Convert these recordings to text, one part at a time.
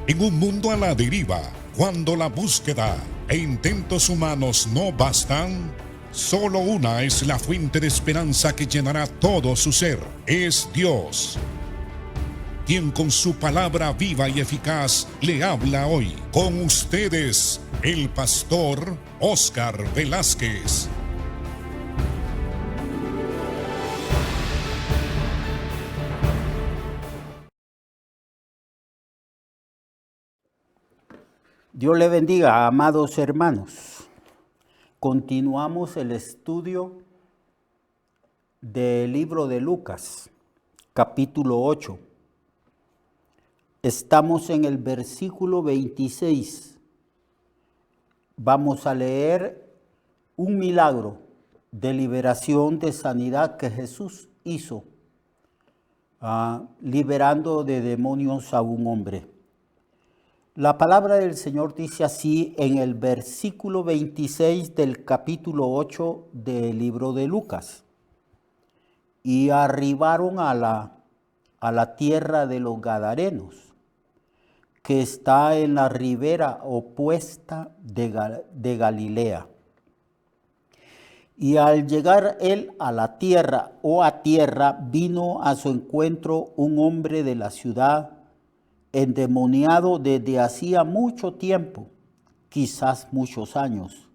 En un mundo a la deriva, cuando la búsqueda e intentos humanos no bastan, solo una es la fuente de esperanza que llenará todo su ser. Es Dios, quien con su palabra viva y eficaz le habla hoy. Con ustedes, el pastor Óscar Velázquez. Dios le bendiga, amados hermanos. Continuamos el estudio del libro de Lucas, capítulo 8. Estamos en el versículo 26. Vamos a leer un milagro de liberación de sanidad que Jesús hizo, liberando de demonios a un hombre. La palabra del Señor dice así en el versículo 26 del capítulo 8 del libro de Lucas. Y arribaron a la tierra de los Gadarenos, que está en la ribera opuesta de Galilea. Y al llegar él a la tierra vino a su encuentro un hombre de la ciudad, endemoniado desde hacía mucho tiempo, quizás muchos años.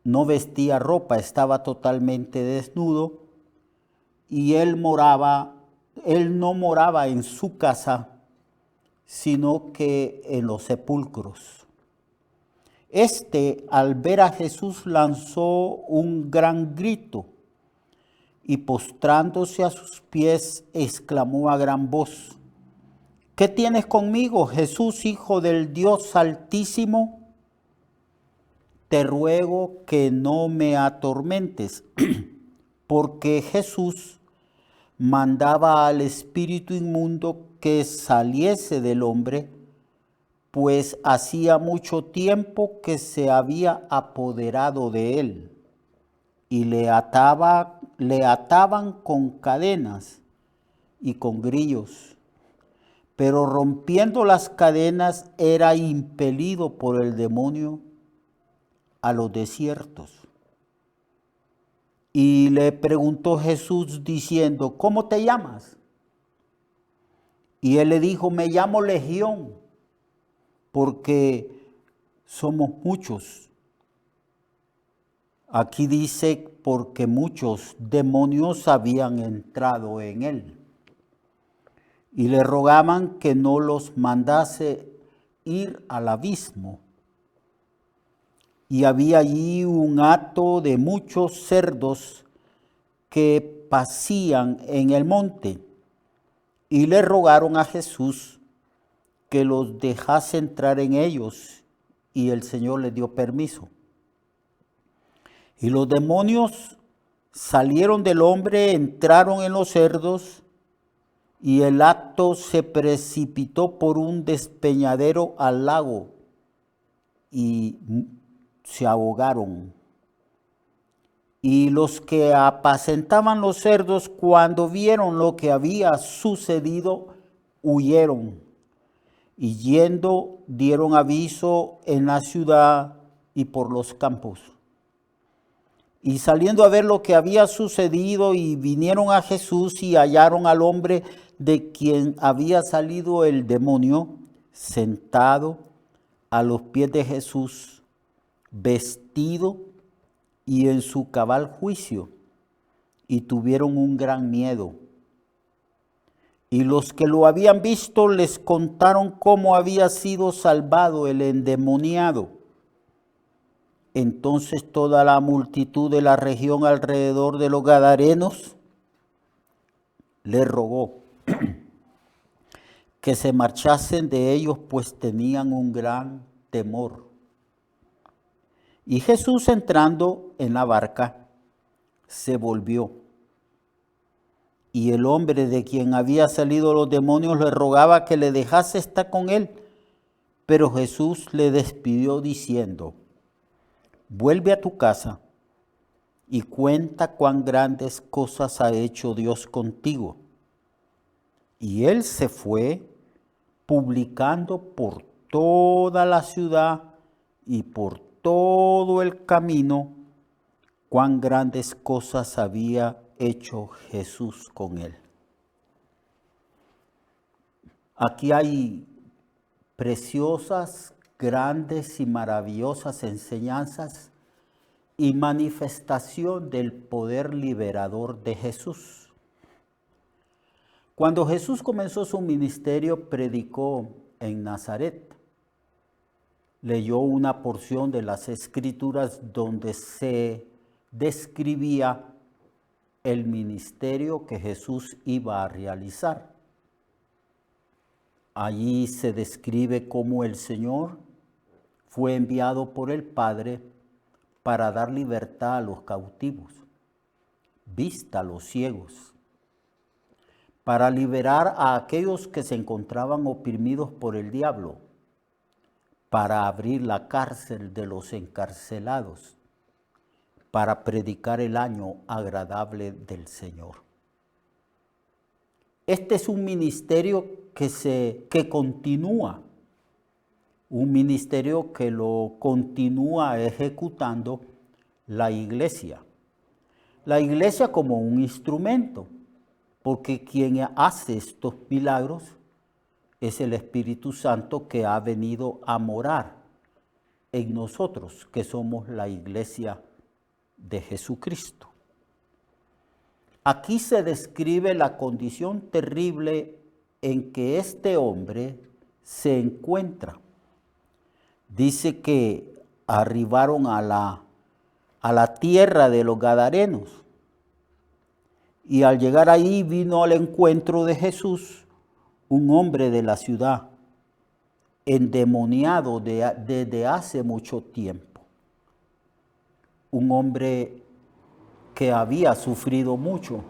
No vestía ropa, estaba totalmente desnudo, y él no moraba en su casa, sino que en los sepulcros. Al ver a Jesús, lanzó un gran grito y postrándose a sus pies, exclamó a gran voz: ¿Qué tienes conmigo, Jesús, Hijo del Dios Altísimo? Te ruego que no me atormentes, porque Jesús mandaba al espíritu inmundo que saliese del hombre, pues hacía mucho tiempo que se había apoderado de él, y le ataban con cadenas y con grillos. Pero rompiendo las cadenas era impelido por el demonio a los desiertos. Y le preguntó Jesús diciendo: ¿Cómo te llamas? Y él le dijo: me llamo Legión, porque somos muchos. Aquí dice porque muchos demonios habían entrado en él. Y le rogaban que no los mandase ir al abismo. Y había allí un hato de muchos cerdos que pacían en el monte. Y le rogaron a Jesús que los dejase entrar en ellos. Y el Señor les dio permiso. Y los demonios salieron del hombre, entraron en los cerdos, y el hato se precipitó por un despeñadero al lago y se ahogaron. Y los que apacentaban los cerdos, cuando vieron lo que había sucedido, huyeron. Y yendo, dieron aviso en la ciudad y por los campos. Y saliendo a ver lo que había sucedido, y vinieron a Jesús y hallaron al hombre de quien había salido el demonio, sentado a los pies de Jesús, vestido y en su cabal juicio, y tuvieron un gran miedo. Y los que lo habían visto les contaron cómo había sido salvado el endemoniado. Entonces toda la multitud de la región alrededor de los Gadarenos le rogó que se marchasen de ellos, pues tenían un gran temor. Y Jesús, entrando en la barca, se volvió. Y el hombre de quien había salido los demonios le rogaba que le dejase estar con él. Pero Jesús le despidió diciendo: vuelve a tu casa y cuenta cuán grandes cosas ha hecho Dios contigo. Y él se fue publicando por toda la ciudad y por todo el camino cuán grandes cosas había hecho Jesús con él. Aquí hay preciosas, grandes y maravillosas enseñanzas y manifestación del poder liberador de Jesús. Cuando Jesús comenzó su ministerio, predicó en Nazaret. Leyó una porción de las Escrituras donde se describía el ministerio que Jesús iba a realizar. Allí se describe cómo el Señor fue enviado por el Padre para dar libertad a los cautivos, vista a los ciegos, para liberar a aquellos que se encontraban oprimidos por el diablo, para abrir la cárcel de los encarcelados, para predicar el año agradable del Señor. Este es un ministerio que continúa, un ministerio que lo continúa ejecutando la iglesia. La iglesia como un instrumento, porque quien hace estos milagros es el Espíritu Santo que ha venido a morar en nosotros, que somos la iglesia de Jesucristo. Aquí se describe la condición terrible en que este hombre se encuentra. Dice que arribaron a la tierra de los Gadarenos y al llegar ahí vino al encuentro de Jesús un hombre de la ciudad, endemoniado desde hace mucho tiempo. Un hombre que había sufrido mucho,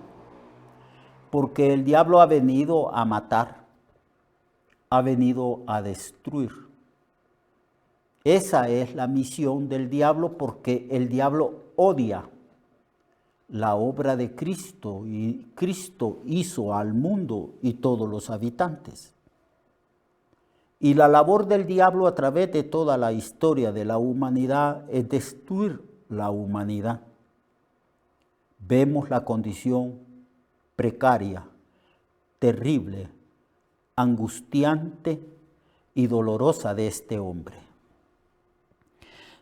porque el diablo ha venido a matar, ha venido a destruir. Esa es la misión del diablo, porque el diablo odia la obra de Cristo y Cristo hizo al mundo y todos los habitantes. Y la labor del diablo a través de toda la historia de la humanidad es destruir la humanidad. Vemos la condición precaria, terrible, angustiante y dolorosa de este hombre.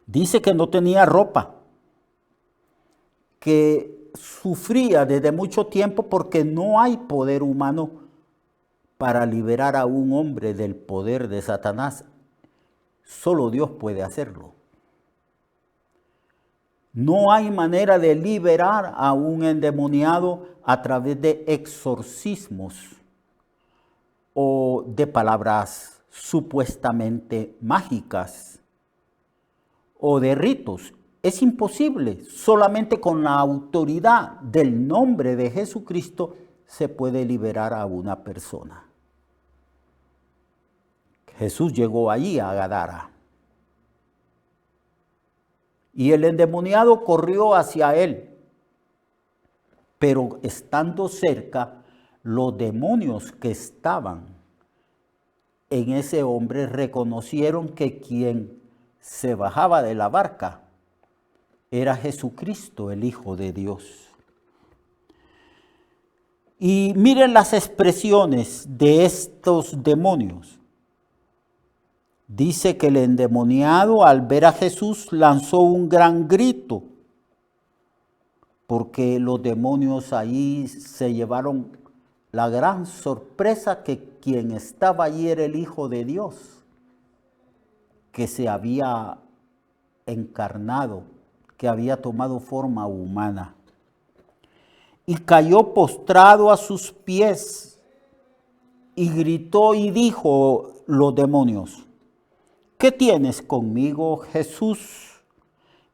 Dice que no tenía ropa, que sufría desde mucho tiempo porque no hay poder humano para liberar a un hombre del poder de Satanás. Solo Dios puede hacerlo. No hay manera de liberar a un endemoniado a través de exorcismos o de palabras supuestamente mágicas o de ritos. Es imposible. Solamente con la autoridad del nombre de Jesucristo se puede liberar a una persona. Jesús llegó allí a Gadara. Y el endemoniado corrió hacia él. Pero estando cerca, los demonios que estaban en ese hombre reconocieron que quien se bajaba de la barca era Jesucristo, el Hijo de Dios. Y miren las expresiones de estos demonios. Dice que el endemoniado al ver a Jesús lanzó un gran grito, porque los demonios ahí se llevaron la gran sorpresa que quien estaba allí era el Hijo de Dios, que se había encarnado, que había tomado forma humana. Y cayó postrado a sus pies y gritó y dijo los demonios: ¿qué tienes conmigo, Jesús,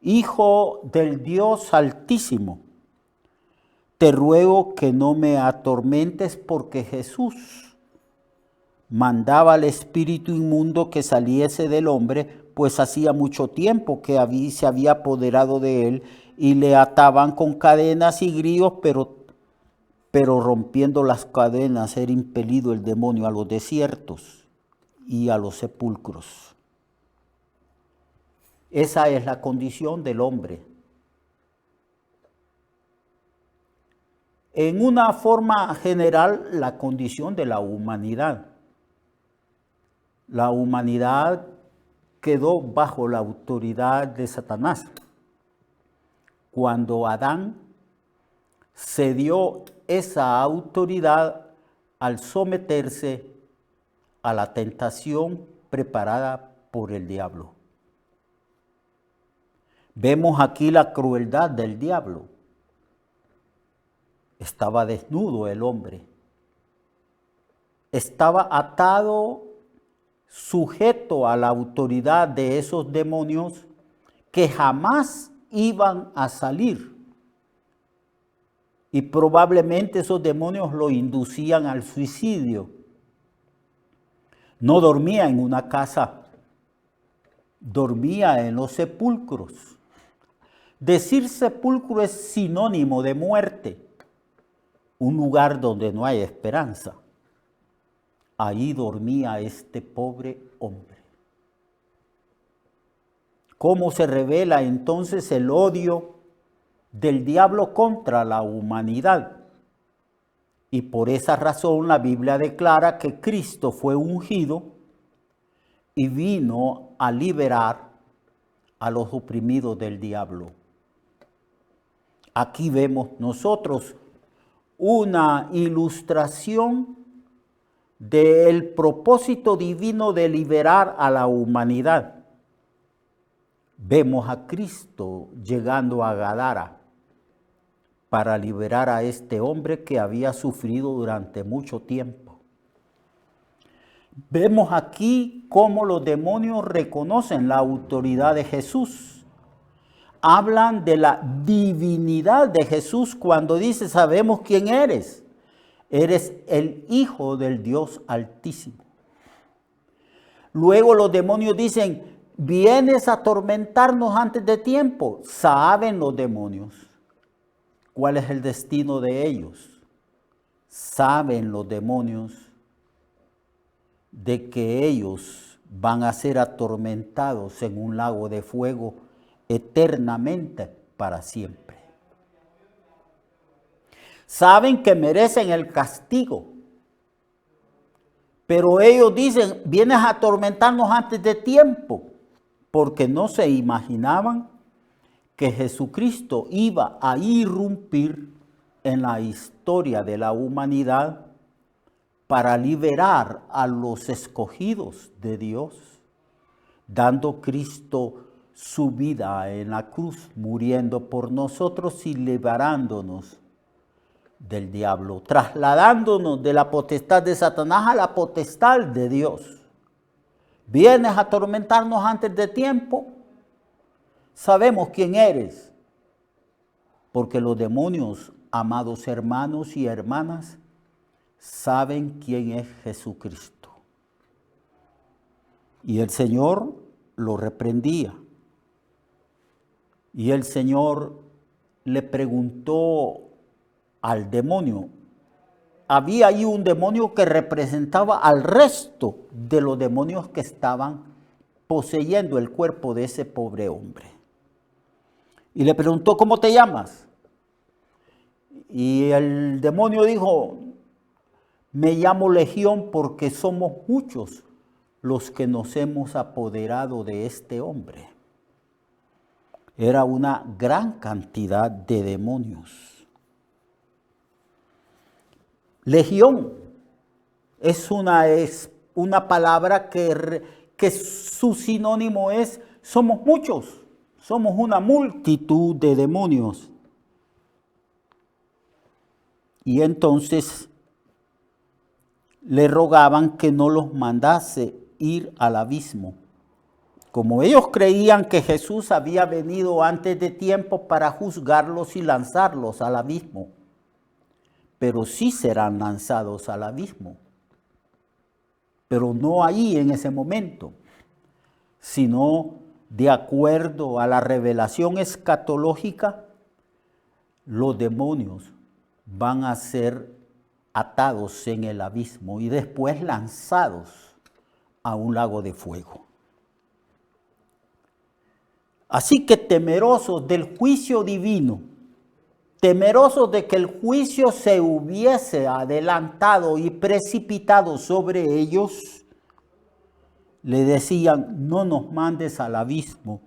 Hijo del Dios Altísimo? Te ruego que no me atormentes, porque Jesús mandaba al espíritu inmundo que saliese del hombre, pues hacía mucho tiempo que se había apoderado de él, y le ataban con cadenas y grillos, pero rompiendo las cadenas era impelido el demonio a los desiertos. y a los sepulcros. Esa es la condición del hombre. En una forma general, la condición de la humanidad. La humanidad quedó bajo la autoridad de Satanás. Cuando Adán cedió esa autoridad al someterse a la tentación preparada por el diablo. Vemos aquí la crueldad del diablo. Estaba desnudo el hombre. Estaba atado, sujeto a la autoridad de esos demonios que jamás iban a salir. Y probablemente esos demonios lo inducían al suicidio. No dormía en una casa, dormía en los sepulcros. Decir sepulcro es sinónimo de muerte, un lugar donde no hay esperanza. Ahí dormía este pobre hombre. ¿Cómo se revela entonces el odio del diablo contra la humanidad? Y por esa razón la Biblia declara que Cristo fue ungido y vino a liberar a los oprimidos del diablo. Aquí vemos nosotros una ilustración del propósito divino de liberar a la humanidad. Vemos a Cristo llegando a Gadara para liberar a este hombre que había sufrido durante mucho tiempo. Vemos aquí cómo los demonios reconocen la autoridad de Jesús. Hablan de la divinidad de Jesús cuando dice, sabemos quién eres. Eres el Hijo del Dios Altísimo. Luego los demonios dicen, vienes a atormentarnos antes de tiempo. Saben los demonios cuál es el destino de ellos. Saben los demonios de que ellos van a ser atormentados en un lago de fuego eternamente para siempre. Saben que merecen el castigo, pero ellos dicen, vienes a atormentarnos antes de tiempo, porque no se imaginaban que Jesucristo iba a irrumpir en la historia de la humanidad para liberar a los escogidos de Dios, dando Cristo su vida en la cruz, muriendo por nosotros y liberándonos del diablo, trasladándonos de la potestad de Satanás a la potestad de Dios. ¿Vienes a atormentarnos antes de tiempo? Sabemos quién eres, porque los demonios, amados hermanos y hermanas, saben quién es Jesucristo. Y el Señor lo reprendía. Y el Señor le preguntó al demonio. Había ahí un demonio que representaba al resto de los demonios que estaban poseyendo el cuerpo de ese pobre hombre. Y le preguntó, ¿cómo te llamas? Y el demonio dijo, me llamo Legión porque somos muchos los que nos hemos apoderado de este hombre. Era una gran cantidad de demonios. Legión es una palabra que su sinónimo es somos muchos, somos una multitud de demonios. Y entonces le rogaban que no los mandase ir al abismo. Como ellos creían que Jesús había venido antes de tiempo para juzgarlos y lanzarlos al abismo, pero sí serán lanzados al abismo, pero no ahí en ese momento, sino de acuerdo a la revelación escatológica, los demonios van a ser atados en el abismo y después lanzados a un lago de fuego. Así que temerosos del juicio divino, temerosos de que el juicio se hubiese adelantado y precipitado sobre ellos, le decían, no nos mandes al abismo.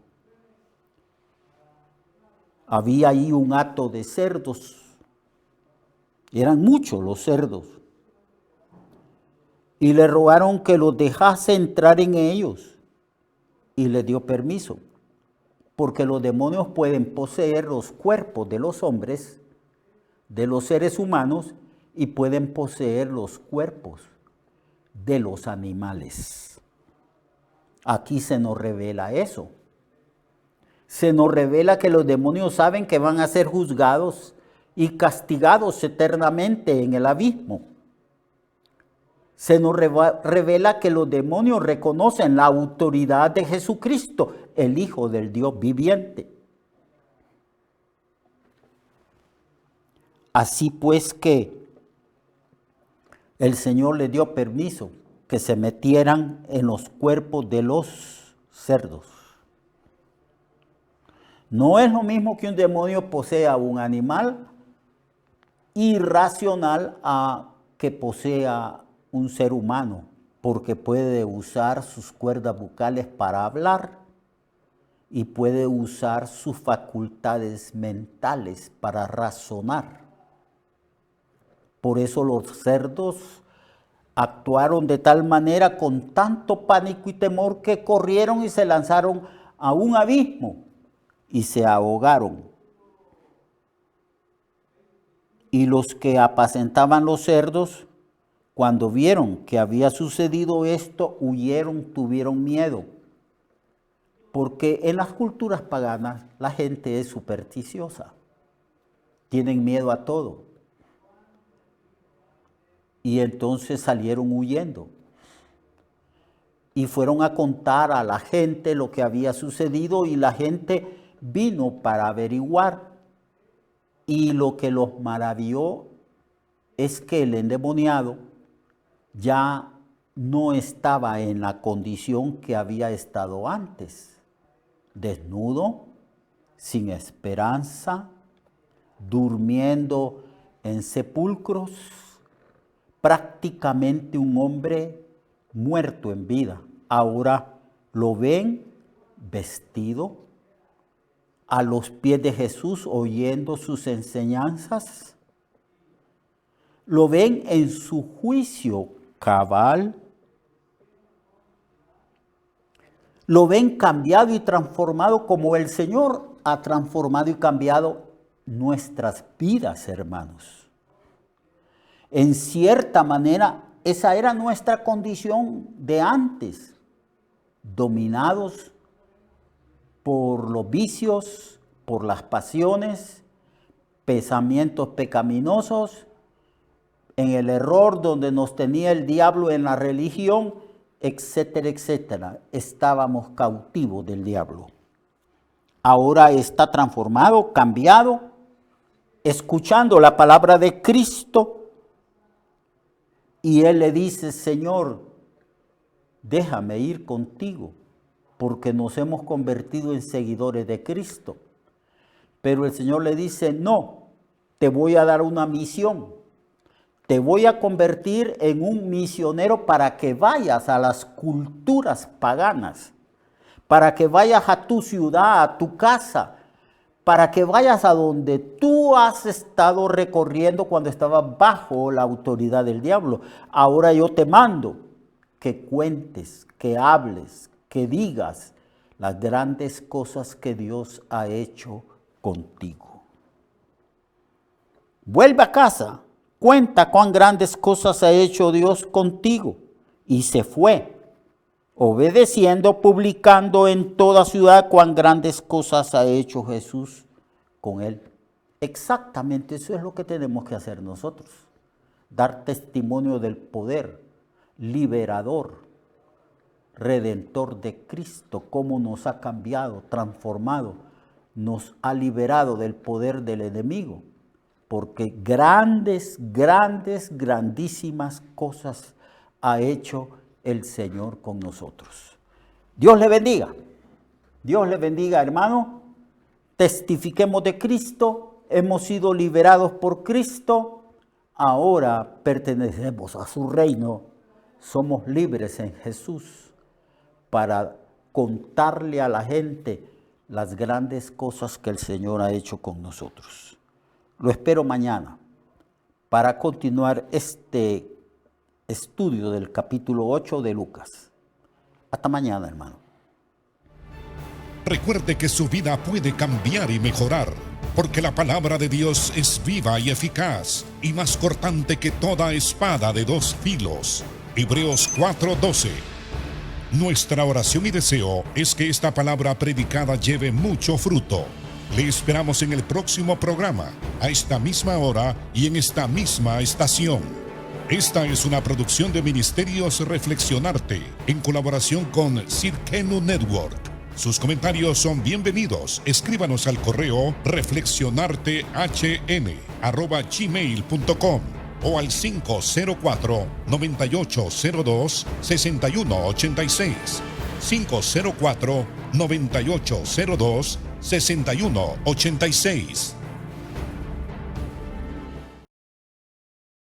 Había ahí un hato de cerdos, eran muchos los cerdos, y le rogaron que los dejase entrar en ellos, y le dio permiso. Porque los demonios pueden poseer los cuerpos de los hombres, de los seres humanos, y pueden poseer los cuerpos de los animales. Aquí se nos revela eso. Se nos revela que los demonios saben que van a ser juzgados y castigados eternamente en el abismo. Se nos revela que los demonios reconocen la autoridad de Jesucristo, el Hijo del Dios viviente. Así pues que el Señor le dio permiso que se metieran en los cuerpos de los cerdos. No es lo mismo que un demonio posea un animal irracional a que posea un ser humano, porque puede usar sus cuerdas vocales para hablar y puede usar sus facultades mentales para razonar. Por eso los cerdos actuaron de tal manera con tanto pánico y temor que corrieron y se lanzaron a un abismo y se ahogaron. Y los que apacentaban los cerdos, cuando vieron que había sucedido esto, huyeron, tuvieron miedo. Porque en las culturas paganas la gente es supersticiosa. Tienen miedo a todo. Y entonces salieron huyendo. Y fueron a contar a la gente lo que había sucedido y la gente vino para averiguar. Y lo que los maravilló es que el endemoniado ya no estaba en la condición que había estado antes, desnudo, sin esperanza, durmiendo en sepulcros, prácticamente un hombre muerto en vida. Ahora lo ven vestido, a los pies de Jesús oyendo sus enseñanzas, lo ven en su juicio cabal, lo ven cambiado y transformado como el Señor ha transformado y cambiado nuestras vidas, hermanos. En cierta manera, esa era nuestra condición de antes, dominados por los vicios, por las pasiones, pensamientos pecaminosos, en el error donde nos tenía el diablo en la religión, etcétera, etcétera. Estábamos cautivos del diablo. Ahora está transformado, cambiado, escuchando la palabra de Cristo. Y él le dice, Señor, déjame ir contigo, porque nos hemos convertido en seguidores de Cristo. Pero el Señor le dice, no, te voy a dar una misión. Te voy a convertir en un misionero para que vayas a las culturas paganas, para que vayas a tu ciudad, a tu casa, para que vayas a donde tú has estado recorriendo cuando estabas bajo la autoridad del diablo. Ahora yo te mando que cuentes, que hables, que digas las grandes cosas que Dios ha hecho contigo. Vuelve a casa. Cuenta cuán grandes cosas ha hecho Dios contigo. Y se fue, obedeciendo, publicando en toda ciudad cuán grandes cosas ha hecho Jesús con él. Exactamente eso es lo que tenemos que hacer nosotros. Dar testimonio del poder liberador, redentor de Cristo, cómo nos ha cambiado, transformado, nos ha liberado del poder del enemigo. Porque grandísimas cosas ha hecho el Señor con nosotros. Dios le bendiga. Dios le bendiga, hermano. Testifiquemos de Cristo. Hemos sido liberados por Cristo. Ahora pertenecemos a su reino. Somos libres en Jesús para contarle a la gente las grandes cosas que el Señor ha hecho con nosotros. Lo espero mañana para continuar este estudio del capítulo 8 de Lucas. Hasta mañana, hermano. Recuerde que su vida puede cambiar y mejorar, porque la palabra de Dios es viva y eficaz, y más cortante que toda espada de dos filos. Hebreos 4:12. Nuestra oración y deseo es que esta palabra predicada lleve mucho fruto. Le esperamos en el próximo programa, a esta misma hora y en esta misma estación. Esta es una producción de Ministerios Reflexionarte, en colaboración con Cirkenu Network. Sus comentarios son bienvenidos. Escríbanos al correo reflexionartehn@gmail.com o al 504-9802-6186. 504-9802-6186.